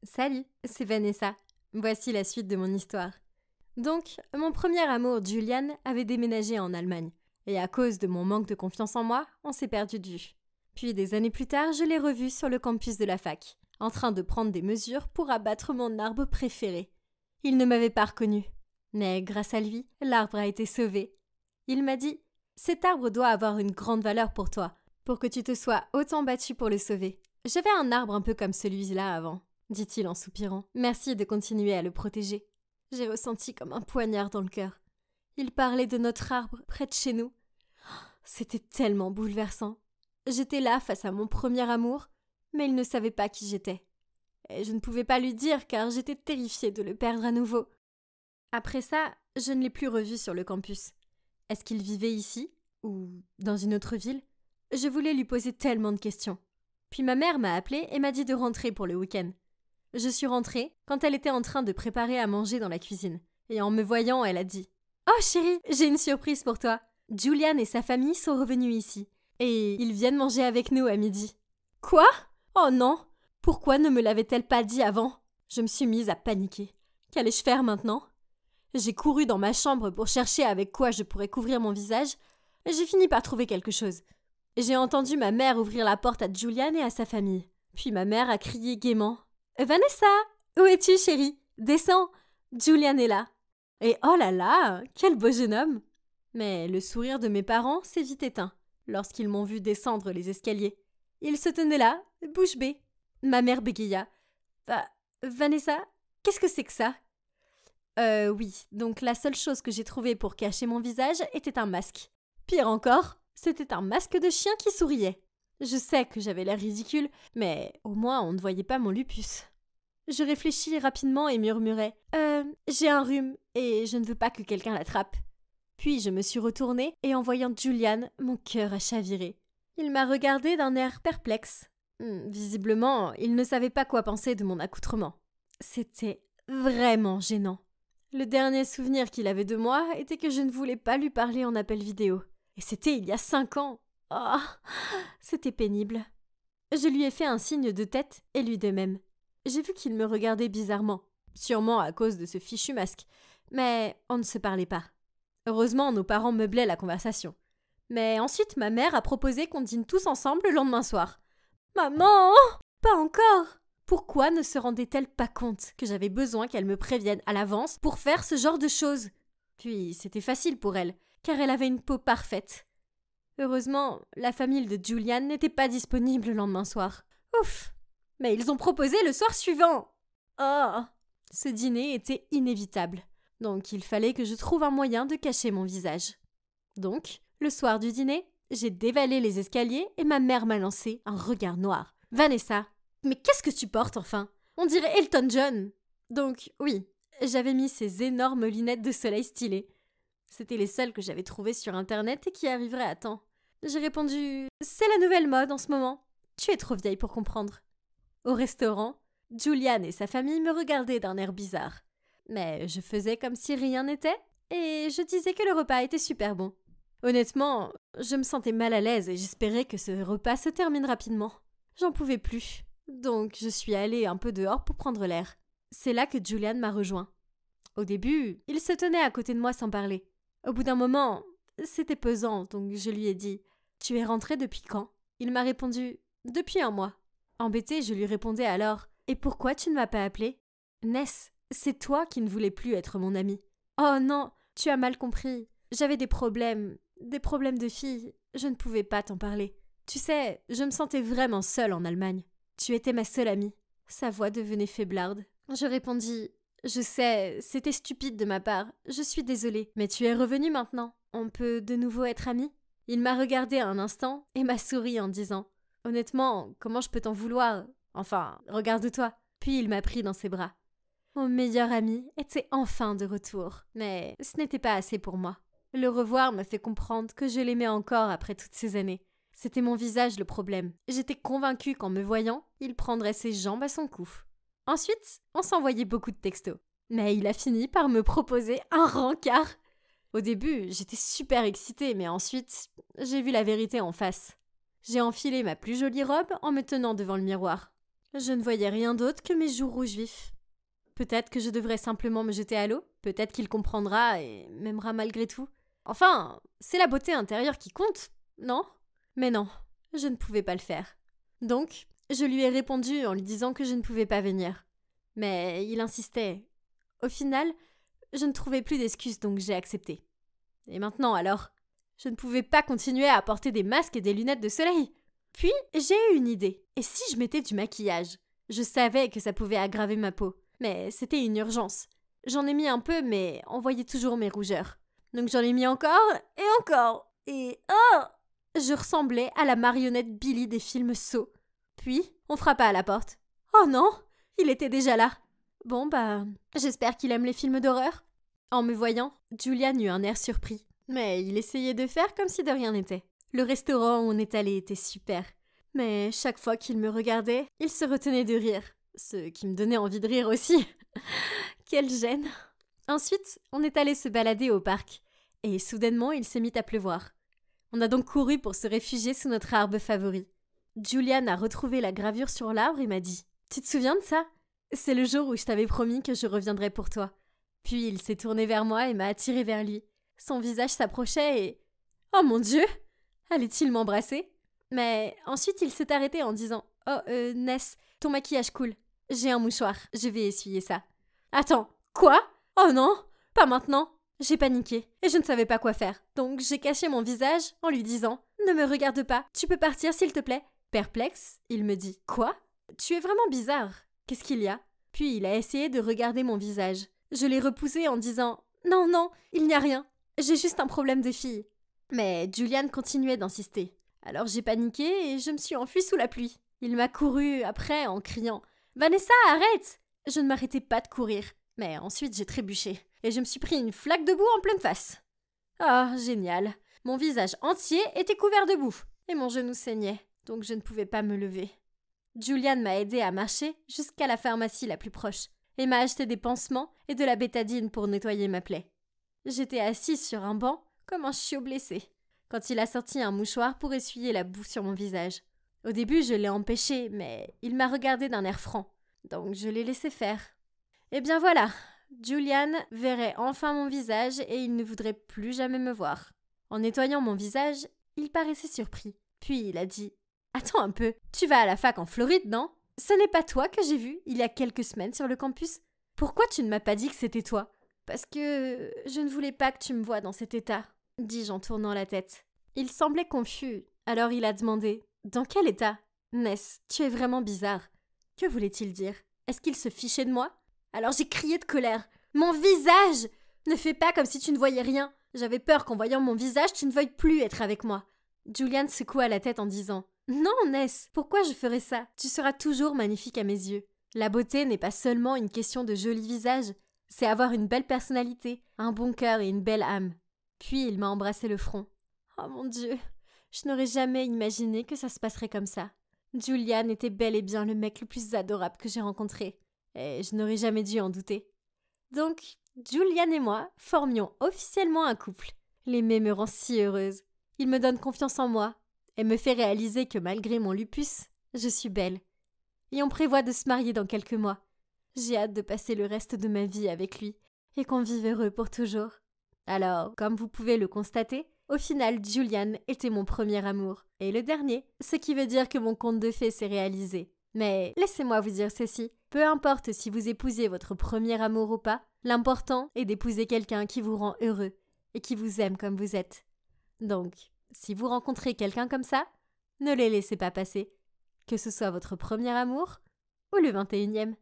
Salut, c'est Vanessa. Voici la suite de mon histoire. Donc, mon premier amour, Julian, avait déménagé en Allemagne. Et à cause de mon manque de confiance en moi, on s'est perdu de vue. Puis des années plus tard, je l'ai revu sur le campus de la fac, en train de prendre des mesures pour abattre mon arbre préféré. Il ne m'avait pas reconnu. Mais grâce à lui, l'arbre a été sauvé. Il m'a dit « Cet arbre doit avoir une grande valeur pour toi, pour que tu te sois autant battu pour le sauver. J'avais un arbre un peu comme celui-là avant. » dit-il en soupirant. Merci de continuer à le protéger. J'ai ressenti comme un poignard dans le cœur. Il parlait de notre arbre près de chez nous. C'était tellement bouleversant. J'étais là face à mon premier amour, mais il ne savait pas qui j'étais. Et je ne pouvais pas lui dire car j'étais terrifiée de le perdre à nouveau. Après ça, je ne l'ai plus revu sur le campus. Est-ce qu'il vivait ici ou dans une autre ville? Je voulais lui poser tellement de questions. Puis ma mère m'a appelée et m'a dit de rentrer pour le week-end. Je suis rentrée quand elle était en train de préparer à manger dans la cuisine. Et en me voyant, elle a dit « Oh chérie, j'ai une surprise pour toi. Julian et sa famille sont revenus ici. Et ils viennent manger avec nous à midi. » Quoi? Oh non! Pourquoi ne me l'avait-elle pas dit avant? Je me suis mise à paniquer. Qu'allais-je faire maintenant? J'ai couru dans ma chambre pour chercher avec quoi je pourrais couvrir mon visage. Et j'ai fini par trouver quelque chose. J'ai entendu ma mère ouvrir la porte à Julian et à sa famille. Puis ma mère a crié gaiement « Vanessa, où es-tu, chérie? Descends, Julian est là. » Et oh là là, quel beau jeune homme! Mais le sourire de mes parents s'est vite éteint lorsqu'ils m'ont vu descendre les escaliers. Ils se tenaient là, bouche bée. Ma mère bégaya. Vanessa, qu'est-ce que c'est que ça? Oui, donc la seule chose que j'ai trouvée pour cacher mon visage était un masque. Pire encore, c'était un masque de chien qui souriait. Je sais que j'avais l'air ridicule, mais au moins on ne voyait pas mon lupus. Je réfléchis rapidement et murmurai « J'ai un rhume et je ne veux pas que quelqu'un l'attrape. » Puis je me suis retournée et en voyant Julian, mon cœur a chaviré. Il m'a regardée d'un air perplexe. Visiblement, il ne savait pas quoi penser de mon accoutrement. C'était vraiment gênant. Le dernier souvenir qu'il avait de moi était que je ne voulais pas lui parler en appel vidéo. Et c'était il y a 5 ans. Oh, c'était pénible. Je lui ai fait un signe de tête et lui de même. J'ai vu qu'il me regardait bizarrement, sûrement à cause de ce fichu masque, mais on ne se parlait pas. Heureusement, nos parents meublaient la conversation. Mais ensuite, ma mère a proposé qu'on dîne tous ensemble le lendemain soir. Maman! Pas encore! Pourquoi ne se rendait-elle pas compte que j'avais besoin qu'elle me prévienne à l'avance pour faire ce genre de choses? Puis c'était facile pour elle, car elle avait une peau parfaite. Heureusement, la famille de Julian n'était pas disponible le lendemain soir. Ouf! Mais ils ont proposé le soir suivant! Oh! Ce dîner était inévitable, donc il fallait que je trouve un moyen de cacher mon visage. Donc, le soir du dîner, j'ai dévalé les escaliers et ma mère m'a lancé un regard noir. « Vanessa, mais qu'est-ce que tu portes enfin? On dirait Elton John !» Donc, oui, j'avais mis ces énormes lunettes de soleil stylées. C'était les seules que j'avais trouvées sur Internet et qui arriveraient à temps. J'ai répondu « C'est la nouvelle mode en ce moment. Tu es trop vieille pour comprendre. » Au restaurant, Julian et sa famille me regardaient d'un air bizarre. Mais je faisais comme si rien n'était et je disais que le repas était super bon. Honnêtement, je me sentais mal à l'aise et j'espérais que ce repas se termine rapidement. J'en pouvais plus, donc je suis allée un peu dehors pour prendre l'air. C'est là que Julian m'a rejoint. Au début, il se tenait à côté de moi sans parler. Au bout d'un moment, c'était pesant, donc je lui ai dit « Tu es rentré depuis quand ?» Il m'a répondu « Depuis 1 mois. » Embêtée, je lui répondais alors « Et pourquoi tu ne m'as pas appelé ?»« Ness, c'est toi qui ne voulais plus être mon amie. »« Oh non, tu as mal compris. J'avais des problèmes de fille. Je ne pouvais pas t'en parler. Tu sais, je me sentais vraiment seule en Allemagne. Tu étais ma seule amie. » Sa voix devenait faiblarde. Je répondis « Je sais, c'était stupide de ma part. Je suis désolée. Mais tu es revenue maintenant. On peut de nouveau être amis ?» Il m'a regardé un instant et m'a souri en disant « Honnêtement, comment je peux t'en vouloir? Enfin, regarde-toi. » Puis il m'a pris dans ses bras. Mon meilleur ami était enfin de retour. Mais ce n'était pas assez pour moi. Le revoir me fait comprendre que je l'aimais encore après toutes ces années. C'était mon visage le problème. J'étais convaincue qu'en me voyant, il prendrait ses jambes à son cou. Ensuite, on s'envoyait beaucoup de textos. Mais il a fini par me proposer un rencard. Au début, j'étais super excitée, mais ensuite, j'ai vu la vérité en face. J'ai enfilé ma plus jolie robe en me tenant devant le miroir. Je ne voyais rien d'autre que mes joues rouges vifs. Peut-être que je devrais simplement me jeter à l'eau, peut-être qu'il comprendra et m'aimera malgré tout. Enfin, c'est la beauté intérieure qui compte, non? Mais non, je ne pouvais pas le faire. Donc, je lui ai répondu en lui disant que je ne pouvais pas venir. Mais il insistait. Au final, je ne trouvais plus d'excuses, donc j'ai accepté. Et maintenant alors? Je ne pouvais pas continuer à porter des masques et des lunettes de soleil. Puis, j'ai eu une idée. Et si je mettais du maquillage? Je savais que ça pouvait aggraver ma peau, mais c'était une urgence. J'en ai mis un peu, mais on voyait toujours mes rougeurs. Donc j'en ai mis encore, et encore, et oh! Je ressemblais à la marionnette Billy des films Saw. Puis, on frappa à la porte. Oh non! Il était déjà là. Bon j'espère qu'il aime les films d'horreur. En me voyant, Julian eut un air surpris. Mais il essayait de faire comme si de rien n'était. Le restaurant où on est allé était super. Mais chaque fois qu'il me regardait, il se retenait de rire. Ce qui me donnait envie de rire aussi. Quelle gêne! Ensuite, on est allé se balader au parc. Et soudainement, il s'est mis à pleuvoir. On a donc couru pour se réfugier sous notre arbre favori. Julian a retrouvé la gravure sur l'arbre et m'a dit « Tu te souviens de ça? C'est le jour où je t'avais promis que je reviendrais pour toi. » Puis il s'est tourné vers moi et m'a attiré vers lui. Son visage s'approchait et... Oh mon Dieu! Allait-il m'embrasser? Mais ensuite il s'est arrêté en disant « Oh, Ness, ton maquillage coule. J'ai un mouchoir, je vais essuyer ça. » Attends, quoi? Oh non, pas maintenant. J'ai paniqué et je ne savais pas quoi faire. Donc j'ai caché mon visage en lui disant « Ne me regarde pas, tu peux partir s'il te plaît. » Perplexe, il me dit « Quoi? Tu es vraiment bizarre. Qu'est-ce qu'il y a? » Puis il a essayé de regarder mon visage. Je l'ai repoussé en disant « Non, non, il n'y a rien. J'ai juste un problème de fille. » Mais Julian continuait d'insister. Alors j'ai paniqué et je me suis enfuie sous la pluie. Il m'a couru après en criant « Vanessa, arrête !» Je ne m'arrêtais pas de courir. Mais ensuite j'ai trébuché et je me suis pris une flaque de boue en pleine face. Ah, génial. Mon visage entier était couvert de boue et mon genou saignait, donc je ne pouvais pas me lever. Julian m'a aidé à marcher jusqu'à la pharmacie la plus proche et m'a acheté des pansements et de la bétadine pour nettoyer ma plaie. J'étais assise sur un banc comme un chiot blessé quand il a sorti un mouchoir pour essuyer la boue sur mon visage. Au début, je l'ai empêché, mais il m'a regardé d'un air franc, donc je l'ai laissé faire. Et bien voilà, Julian verrait enfin mon visage et il ne voudrait plus jamais me voir. En nettoyant mon visage, il paraissait surpris. Puis il a dit « Attends un peu, tu vas à la fac en Floride, non? Ce n'est pas toi que j'ai vu il y a quelques semaines sur le campus? Pourquoi tu ne m'as pas dit que c'était toi? » « Parce que je ne voulais pas que tu me voies dans cet état, » dis-je en tournant la tête. Il semblait confus, alors il a demandé « Dans quel état? Ness, tu es vraiment bizarre. » Que voulait-il dire? Est-ce qu'il se fichait de moi? Alors j'ai crié de colère. « Mon visage! Ne fais pas comme si tu ne voyais rien. J'avais peur qu'en voyant mon visage, tu ne veuilles plus être avec moi. » Julian secoua la tête en disant « Non, Ness, pourquoi je ferais ça? Tu seras toujours magnifique à mes yeux. La beauté n'est pas seulement une question de joli visage. C'est avoir une belle personnalité, un bon cœur et une belle âme. » Puis il m'a embrassé le front. Oh mon Dieu, je n'aurais jamais imaginé que ça se passerait comme ça. Julian était bel et bien le mec le plus adorable que j'ai rencontré. Et je n'aurais jamais dû en douter. Donc, Julian et moi formions officiellement un couple. L'aimer me rend si heureuse. Il me donne confiance en moi et me fait réaliser que malgré mon lupus, je suis belle. Et on prévoit de se marier dans quelques mois. J'ai hâte de passer le reste de ma vie avec lui et qu'on vive heureux pour toujours. Alors, comme vous pouvez le constater, au final, Julian était mon premier amour et le dernier, ce qui veut dire que mon conte de fées s'est réalisé. Mais laissez-moi vous dire ceci, peu importe si vous épousez votre premier amour ou pas, l'important est d'épouser quelqu'un qui vous rend heureux et qui vous aime comme vous êtes. Donc, si vous rencontrez quelqu'un comme ça, ne les laissez pas passer, que ce soit votre premier amour ou le 21e.